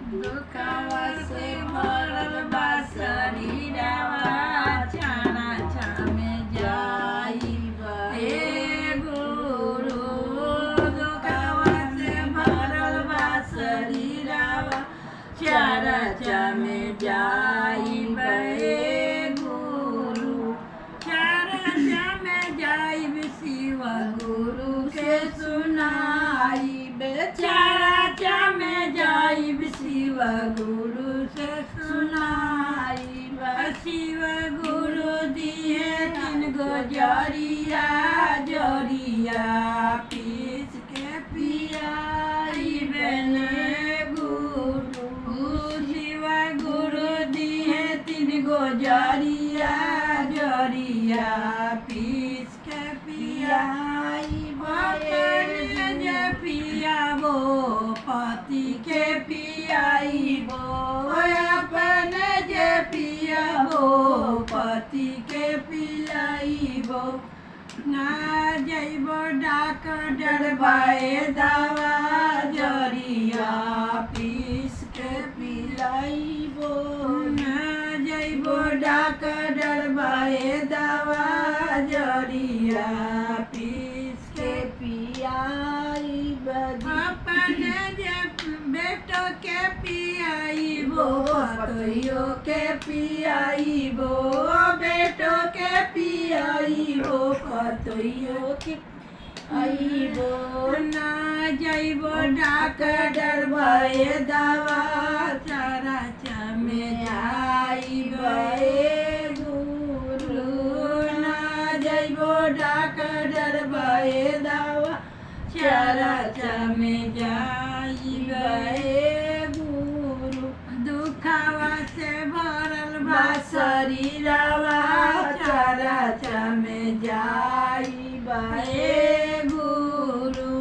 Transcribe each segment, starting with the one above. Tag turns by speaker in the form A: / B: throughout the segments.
A: दुखावा से भरल बा शरीरवा, छाना छामे जाइबा हे गुरु। दुखावा से भरल बा शरीरवा, छाना छामे जाइबा हे गुरु। छाना छामे जाइब शिव गुरु के सुनाइबे, छाना छामे जाइब शिव गुरु से सुनाइब। शिव गुरु दिए 3 गो जरिया, जरिया पीस के पियाइबे ने गुरु। शिव गुरु दिए 3 गो जरिया, जरिया पीस के पियाइब। अपने जे पियाबो पति के पियाइबो, अपने जे पियाबो पति के पियाइबो। ना जइबो डॉक्टर बाए दवा, जरिया पीस के पिलाइबो। ना जइबो डॉक्टर बाए दवा, जरिया पीस के पियाइब। अपने जे बेटो के पियाइबो, पतोहियो के पियाइबो, बेटो के पियाइबो, पतोहियो के पियाइबो। ना जइबो डॉक्टर बाए दवा, छाना छामे जाइब हे गुरु। ना जइबो डॉक्टर बाए दवा, छाना छामे जाइब हे गुरु। दुखावा से भरल बा शरीरवा, छाना छामे जाइब हे गुरु।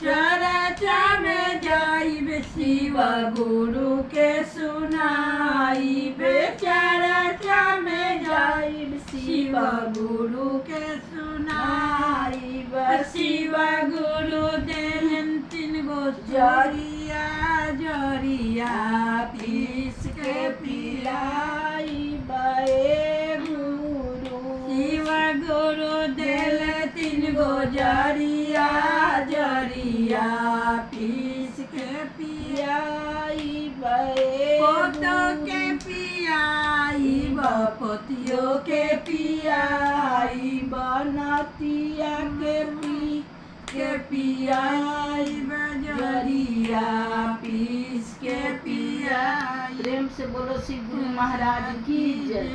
A: छाना छामे जाइब शिव गुरु के सुनाइबे, छाना छामे जाइब शिव गुरु के सुनाइब। शिव गुरु देलन 3 गो जरिया, जरिया पीस के पिलाइब हे गुरु। शिव गुरु देले 3 गो जरिया, जरिया पीस के पियाइब हे। पोतो के पियाइब, पोतियो के पियाइब, नतिया के पियाइब, जरिया पीस के पियाइब।
B: प्रेम से बोलो श्री गुरु महाराज की जय।